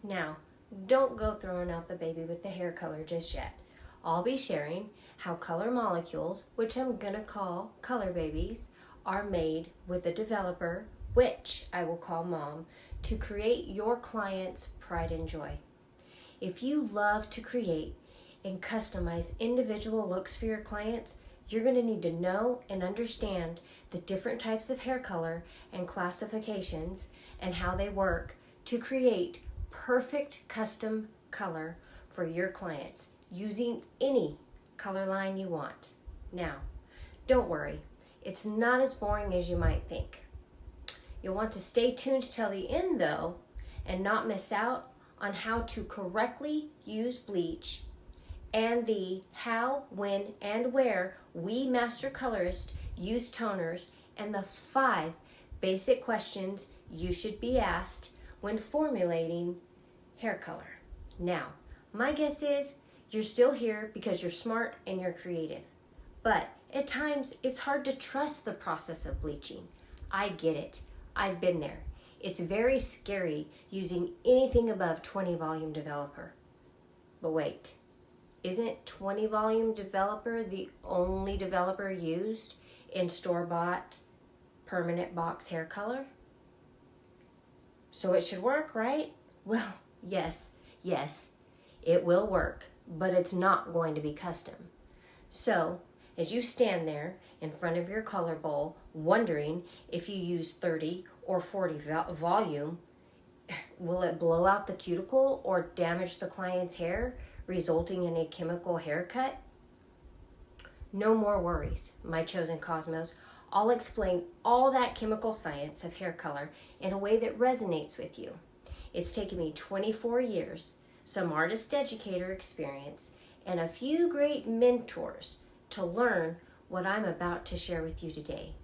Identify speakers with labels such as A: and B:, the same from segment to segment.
A: Now, don't go throwing out the baby with the hair color just yet. I'll be sharing how color molecules, which I'm going to call color babies, are made with a developer, which I will call mom, to create your client's pride and joy. If you love to create and customize individual looks for your clients, you're going to need to know and understand the different types of hair color and classifications and how they work to create perfect custom color for your clients using any color line you want. Now, don't worry, it's not as boring as you might think. You'll want to stay tuned till the end though and not miss out on how to correctly use bleach and the how, when, and where we master colorists use toners and the 5 basic questions you should be asked when formulating hair color. Now, my guess is you're still here because you're smart and you're creative. But at times, it's hard to trust the process of bleaching. I get it. I've been there. It's very scary using anything above 20 volume developer. But wait, isn't 20 volume developer the only developer used in store-bought permanent box hair color? So it should work, right? Well, yes, it will work, but it's not going to be custom. So, as you stand there in front of your color bowl, wondering if you use 30 or 40 volume, will it blow out the cuticle or damage the client's hair, resulting in a chemical haircut? No more worries, my chosen cosmos. I'll explain all that chemical science of hair color in a way that resonates with you. It's taken me 24 years, some artist educator experience, and a few great mentors to learn what I'm about to share with you today.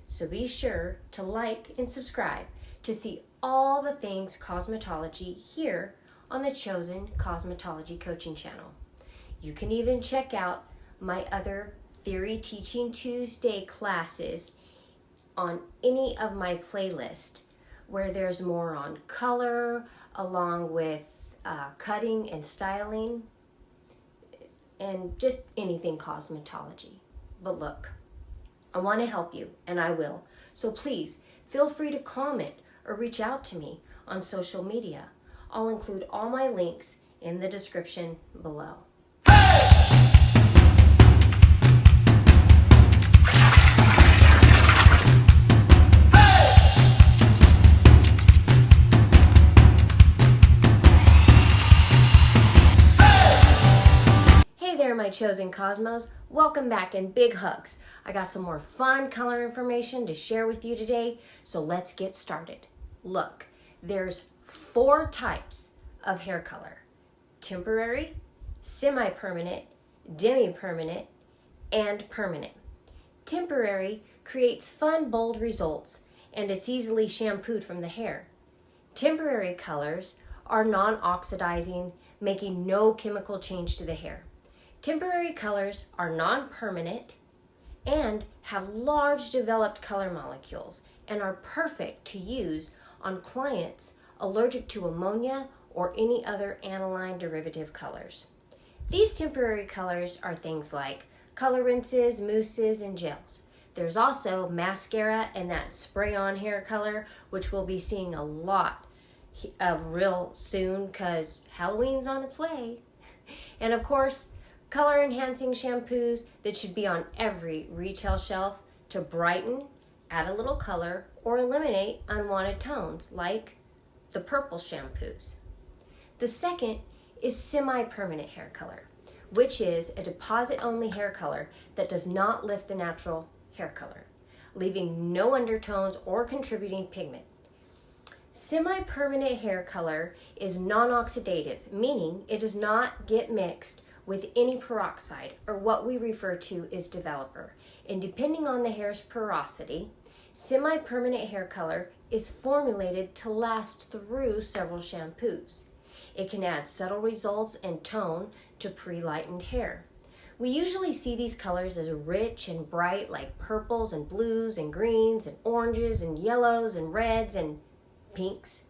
A: So be sure to like and subscribe to see all the things cosmetology here on the Chosen Cosmetology Coaching Channel. You can even check out my other Theory Teaching Tuesday classes on any of my playlists where there's more on color along with cutting and styling and just anything cosmetology. But look, I want to help you and I will. So please feel free to comment or reach out to me on social media. I'll include all my links in the description below. Hey there, my chosen cosmos. Welcome back and big hugs. I got some more fun color information to share with you today, so let's get started. Look, there's 4 types of hair color: temporary, semi-permanent, demi-permanent, and permanent. Temporary creates fun, bold results, and it's easily shampooed from the hair. Temporary colors are non-oxidizing, making no chemical change to the hair. Temporary colors are non-permanent and have large developed color molecules and are perfect to use on clients allergic to ammonia or any other aniline derivative colors. These temporary colors are things like color rinses, mousses, and gels. There's also mascara and that spray-on hair color, which we'll be seeing a lot of real soon because Halloween's on its way. And of course, color-enhancing shampoos that should be on every retail shelf to brighten, add a little color, or eliminate unwanted tones, like the purple shampoos. The second is semi-permanent hair color, which is a deposit-only hair color that does not lift the natural hair color, leaving no undertones or contributing pigment. Semi-permanent hair color is non-oxidative, meaning it does not get mixed with any peroxide, or what we refer to as developer. And depending on the hair's porosity, semi-permanent hair color is formulated to last through several shampoos. It can add subtle results and tone to pre-lightened hair. We usually see these colors as rich and bright, like purples and blues and greens and oranges and yellows and reds and pinks.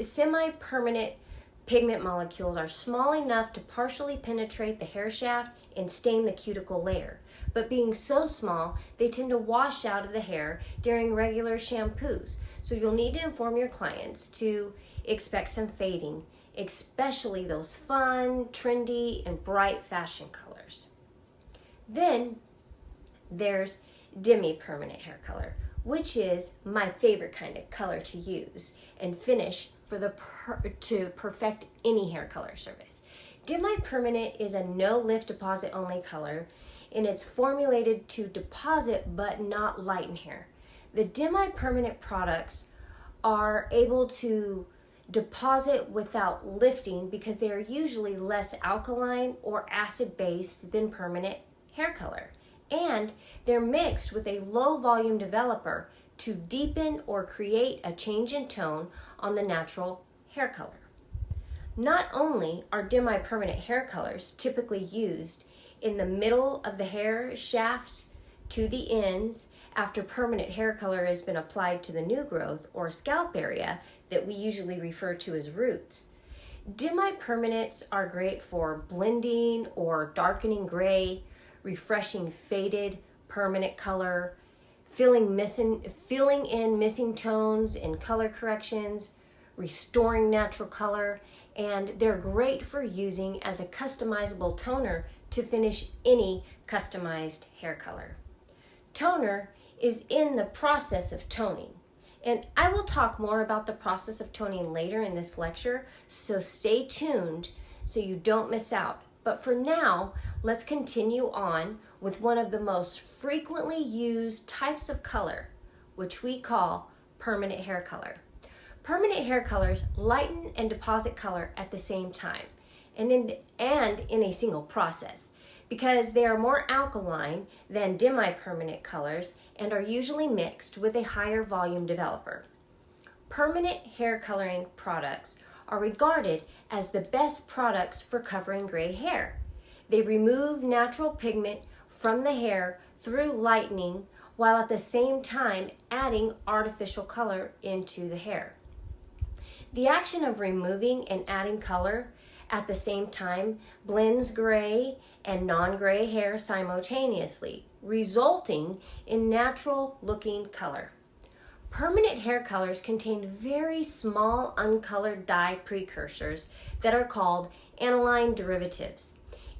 A: semi-permanent pigment molecules are small enough to partially penetrate the hair shaft and stain the cuticle layer. But being so small, they tend to wash out of the hair during regular shampoos. So you'll need to inform your clients to expect some fading, especially those fun, trendy, and bright fashion colors. Then there's demi-permanent hair color, which is my favorite kind of color to use and finish to perfect any hair color service. Demi-permanent is a no-lift deposit only color, and it's formulated to deposit but not lighten hair. The demi-permanent products are able to deposit without lifting because they are usually less alkaline or acid-based than permanent hair color. And they're mixed with a low volume developer to deepen or create a change in tone on the natural hair color. Not only are demi-permanent hair colors typically used in the middle of the hair shaft to the ends after permanent hair color has been applied to the new growth or scalp area that we usually refer to as roots. Demi-permanents are great for blending or darkening gray, refreshing faded permanent color, filling in missing tones and color corrections, restoring natural color, and they're great for using as a customizable toner to finish any customized hair color. Toner is in the process of toning, and I will talk more about the process of toning later in this lecture, so stay tuned so you don't miss out. But for now, let's continue on with one of the most frequently used types of color, which we call permanent hair color. Permanent hair colors lighten and deposit color at the same time and in a single process because they are more alkaline than demi-permanent colors and are usually mixed with a higher volume developer. Permanent hair coloring products are regarded as the best products for covering gray hair. They remove natural pigment from the hair through lightening while at the same time adding artificial color into the hair. The action of removing and adding color at the same time blends gray and non-gray hair simultaneously, resulting in natural-looking color. Permanent hair colors contain very small uncolored dye precursors that are called aniline derivatives.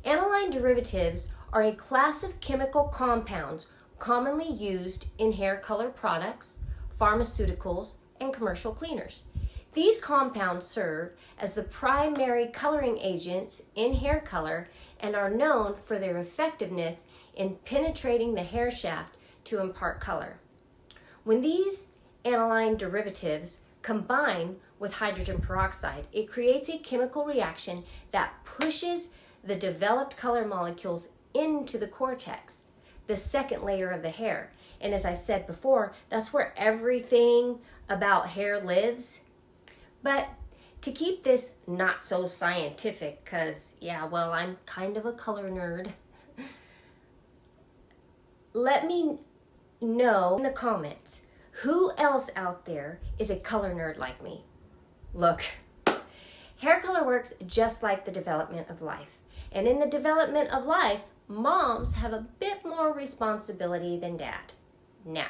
A: Aniline derivatives are a class of chemical compounds commonly used in hair color products, pharmaceuticals, and commercial cleaners. These compounds serve as the primary coloring agents in hair color and are known for their effectiveness in penetrating the hair shaft to impart color. When these aniline derivatives combine with hydrogen peroxide, it creates a chemical reaction that pushes the developed color molecules into the cortex, the second layer of the hair. And as I've said before, that's where everything about hair lives. But to keep this not so scientific, because, I'm kind of a color nerd, let me know in the comments who else out there is a color nerd like me. Look, hair color works just like the development of life. And in the development of life, moms have a bit more responsibility than dad. Now,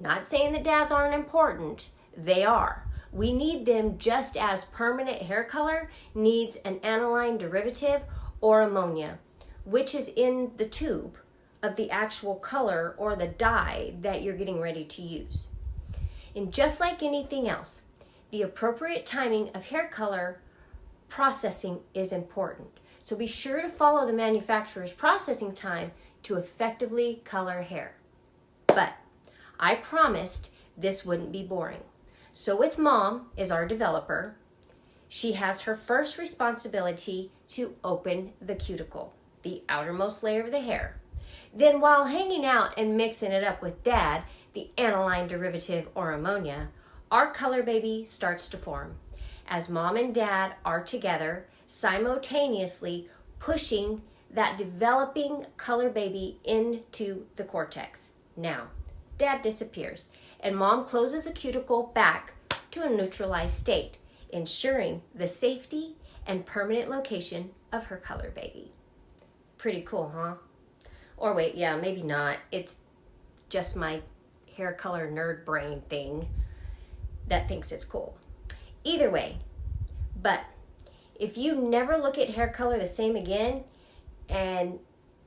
A: not saying that dads aren't important, they are. We need them just as permanent hair color needs an aniline derivative or ammonia, which is in the tube of the actual color or the dye that you're getting ready to use. And just like anything else, the appropriate timing of hair color processing is important. So be sure to follow the manufacturer's processing time to effectively color hair. But I promised this wouldn't be boring. So with Mom as our developer, she has her first responsibility to open the cuticle, the outermost layer of the hair. Then while hanging out and mixing it up with Dad, the aniline derivative or ammonia, our color baby starts to form. As Mom and Dad are together, simultaneously pushing that developing color baby into the cortex. Now, Dad disappears, and Mom closes the cuticle back to a neutralized state. ensuring the safety and permanent location of her color baby. Pretty cool, huh? Or wait, yeah, maybe not. It's just my hair color nerd brain thing that thinks it's cool. Either way, but if you never look at hair color the same again, and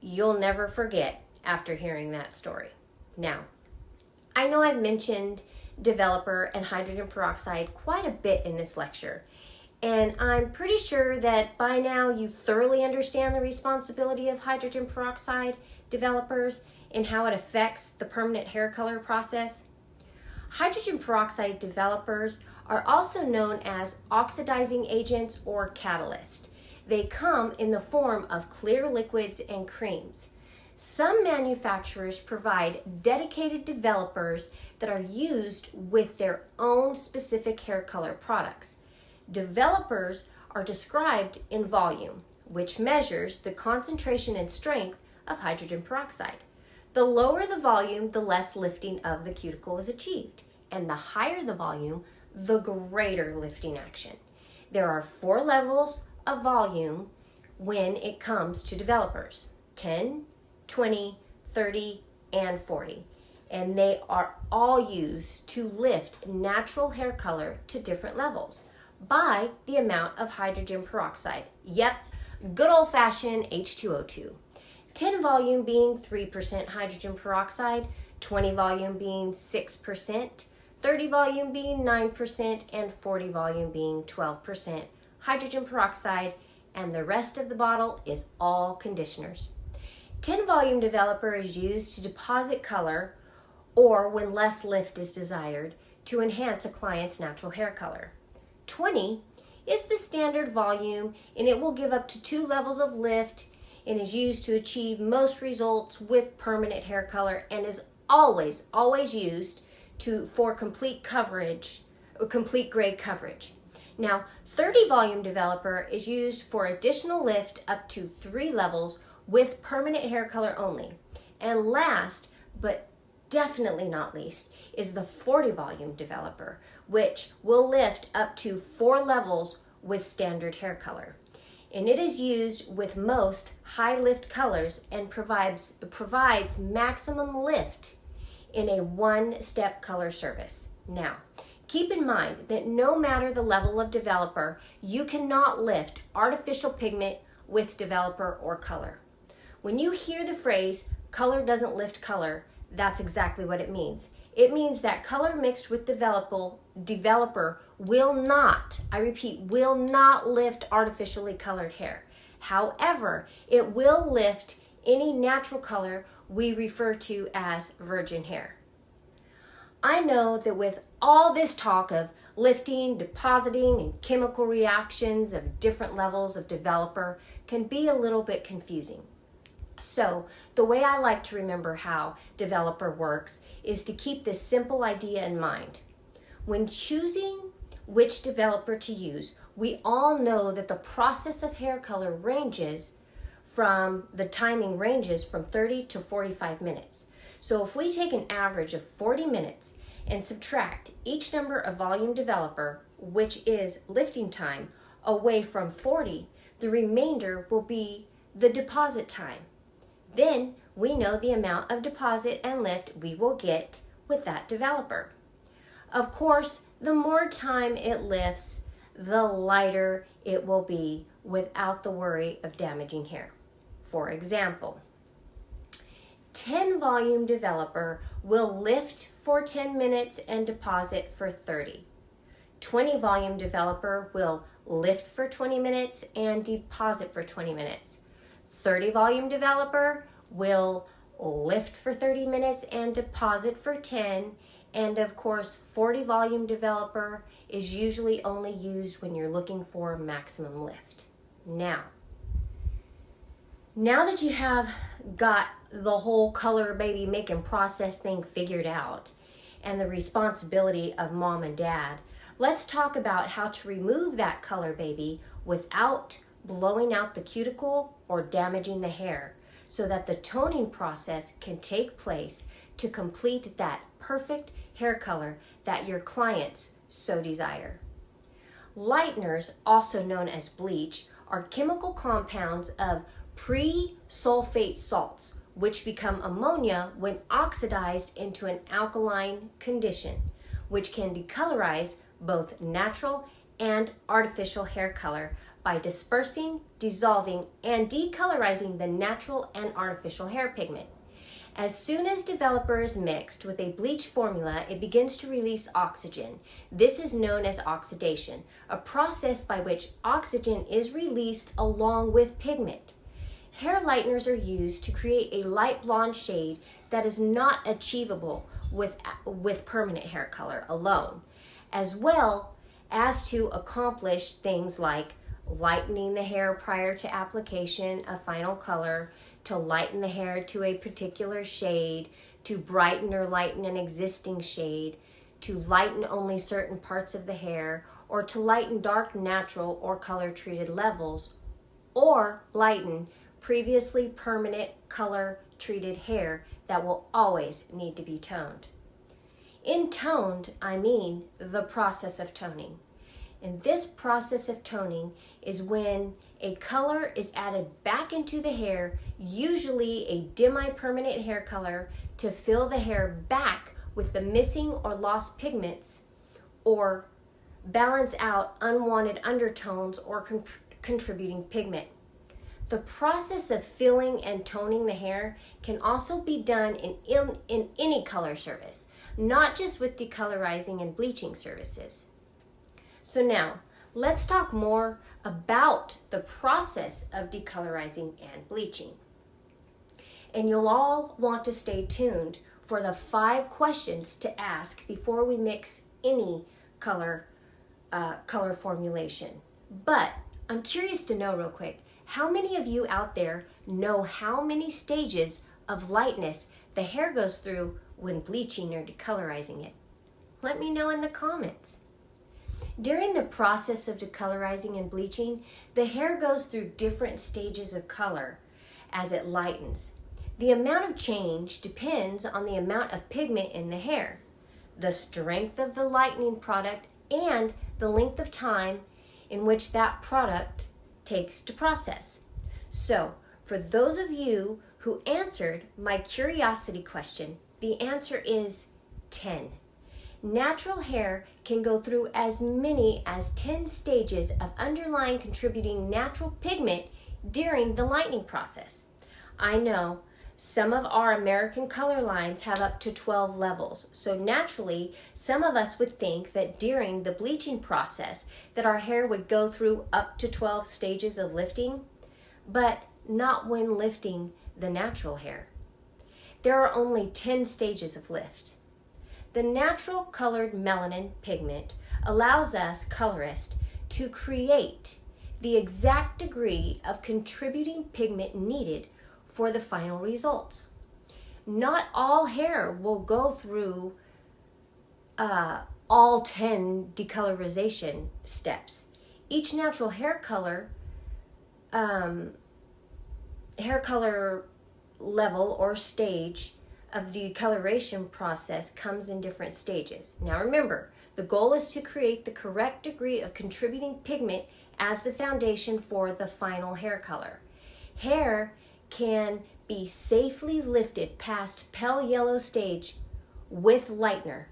A: you'll never forget after hearing that story. Now, I know I've mentioned developer and hydrogen peroxide quite a bit in this lecture, and I'm pretty sure that by now you thoroughly understand the responsibility of hydrogen peroxide developers and how it affects the permanent hair color process. Hydrogen peroxide developers are also known as oxidizing agents or catalysts. They come in the form of clear liquids and creams. Some manufacturers provide dedicated developers that are used with their own specific hair color products. Developers are described in volume, which measures the concentration and strength of hydrogen peroxide. The lower the volume, the less lifting of the cuticle is achieved, and the higher the volume, the greater lifting action. There are 4 levels of volume when it comes to developers: 10, 20, 30, and 40. And they are all used to lift natural hair color to different levels by the amount of hydrogen peroxide. Yep, good old-fashioned H2O2. 10 volume being 3% hydrogen peroxide, 20 volume being 6%, 30 volume being 9%, and 40 volume being 12% hydrogen peroxide, and the rest of the bottle is all conditioners. 10 volume developer is used to deposit color or when less lift is desired to enhance a client's natural hair color. 20 is the standard volume, and it will give up to 2 levels of lift and is used to achieve most results with permanent hair color, and is always used for complete coverage or complete grade coverage. Now, 30 volume developer is used for additional lift up to 3 levels with permanent hair color only. And last, but definitely not least, is the 40 volume developer, which will lift up to 4 levels with standard hair color. And it is used with most high lift colors and provides maximum lift in a one-step color service. Now, keep in mind that no matter the level of developer, you cannot lift artificial pigment with developer or color. When you hear the phrase, color doesn't lift color, that's exactly what it means. It means that color mixed with developer will not, I repeat, will not lift artificially colored hair. However, it will lift any natural color we refer to as virgin hair. I know that with all this talk of lifting, depositing, and chemical reactions of different levels of developer can be a little bit confusing. So the way I like to remember how developer works is to keep this simple idea in mind. When choosing which developer to use, we all know that the process of hair color timing ranges from 30 to 45 minutes. So if we take an average of 40 minutes and subtract each number of volume developer, which is lifting time, away from 40, the remainder will be the deposit time. Then we know the amount of deposit and lift we will get with that developer. Of course, the more time it lifts, the lighter it will be without the worry of damaging hair. For example, 10 volume developer will lift for 10 minutes and deposit for 30. 20 volume developer will lift for 20 minutes and deposit for 20 minutes. 30 volume developer will lift for 30 minutes and deposit for 10. And of course, 40 volume developer is usually only used when you're looking for maximum lift. Now that you have got the whole color baby making process thing figured out and the responsibility of mom and dad, let's talk about how to remove that color baby without blowing out the cuticle or damaging the hair, so that the toning process can take place to complete that perfect hair color that your clients so desire. Lighteners, also known as bleach, are chemical compounds of pre-sulfate salts, which become ammonia when oxidized into an alkaline condition, which can decolorize both natural and artificial hair color by dispersing, dissolving, and decolorizing the natural and artificial hair pigment. As soon as developer is mixed with a bleach formula, it begins to release oxygen. This is known as oxidation, a process by which oxygen is released along with pigment. Hair lighteners are used to create a light blonde shade that is not achievable with permanent hair color alone, as well as to accomplish things like lightening the hair prior to application of final color, to lighten the hair to a particular shade, to brighten or lighten an existing shade, to lighten only certain parts of the hair, or to lighten dark natural or color treated levels, or lighten previously permanent color treated hair that will always need to be toned. In toned, I mean the process of toning. And this process of toning is when a color is added back into the hair, usually a demi-permanent hair color, to fill the hair back with the missing or lost pigments, or balance out unwanted undertones or contributing pigment. The process of filling and toning the hair can also be done in any color service, not just with decolorizing and bleaching services. So now, let's talk more about the process of decolorizing and bleaching. And you'll all want to stay tuned for the 5 questions to ask before we mix any color formulation. But I'm curious to know real quick, how many of you out there know how many stages of lightness the hair goes through when bleaching or decolorizing it? Let me know in the comments. During the process of decolorizing and bleaching, the hair goes through different stages of color as it lightens. The amount of change depends on the amount of pigment in the hair, the strength of the lightening product, and the length of time in which that product takes to process. So, for those of you who answered my curiosity question, the answer is 10. Natural hair can go through as many as 10 stages of underlying contributing natural pigment during the lightening process. I know some of our American color lines have up to 12 levels, so naturally some of us would think that during the bleaching process that our hair would go through up to 12 stages of lifting, but not when lifting the natural hair. There are only 10 stages of lift. The natural colored melanin pigment allows us, colorists, to create the exact degree of contributing pigment needed for the final results. Not all hair will go through all 10 decolorization steps. Each natural hair color level or stage of the decoloration process comes in different stages. Now remember, the goal is to create the correct degree of contributing pigment as the foundation for the final hair color. Hair can be safely lifted past pale yellow stage with lightener,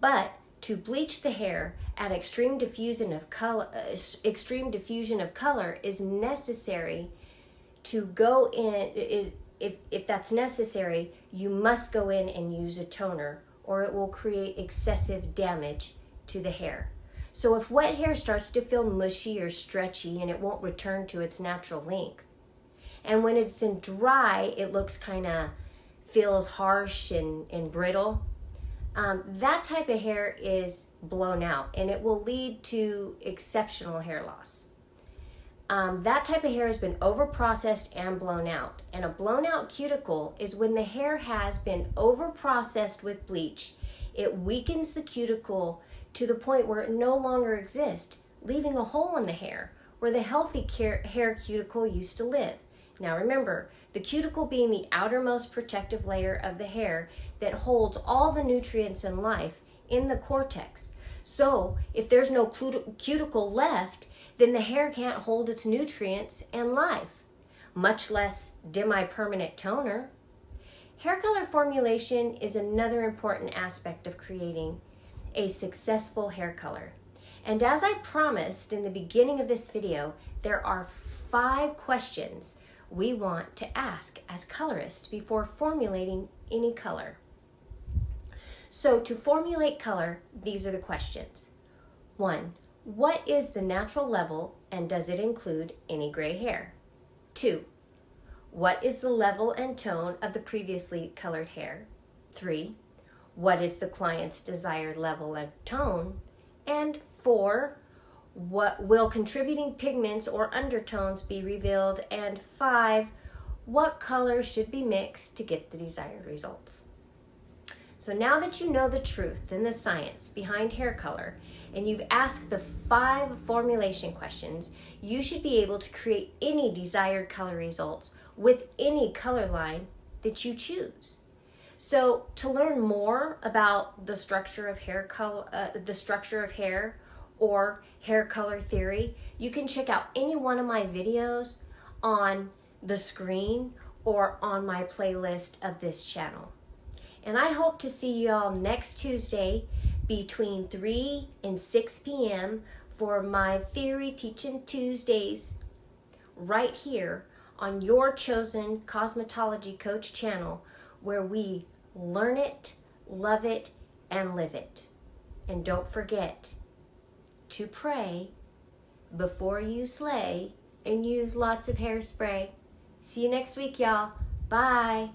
A: but to bleach the hair at extreme diffusion of color is necessary. To go in, if that's necessary, you must go in and use a toner, or it will create excessive damage to the hair. So if wet hair starts to feel mushy or stretchy and it won't return to its natural length, and when it's in dry, it looks feels harsh and brittle, that type of hair is blown out, and it will lead to exceptional hair loss. That type of hair has been over-processed and blown out. And a blown out cuticle is when the hair has been over-processed with bleach. It weakens the cuticle to the point where it no longer exists, leaving a hole in the hair where the healthy hair cuticle used to live. Now remember, the cuticle being the outermost protective layer of the hair that holds all the nutrients and life in the cortex. So if there's no cuticle left, then the hair can't hold its nutrients and life, much less demipermanent toner. Hair color formulation is another important aspect of creating a successful hair color. And as I promised in the beginning of this video, there are 5 questions we want to ask as colorists before formulating any color. So to formulate color, these are the questions. 1. What is the natural level and does it include any gray hair? 2. What is the level and tone of the previously colored hair? 3. What is the client's desired level and tone? And 4. What will contributing pigments or undertones be revealed? And 5. What colors should be mixed to get the desired results? So now that you know the truth and the science behind hair color, and you've asked the 5 formulation questions, you should be able to create any desired color results with any color line that you choose. So to learn more about the structure of hair or hair color theory, you can check out any one of my videos on the screen or on my playlist of this channel. And I hope to see you all next Tuesday between 3 and 6 p.m. for my Theory Teaching Tuesdays right here on your chosen cosmetology coach channel, where we learn it, love it, and live it. And don't forget to pray before you slay and use lots of hairspray. See you next week, y'all. Bye.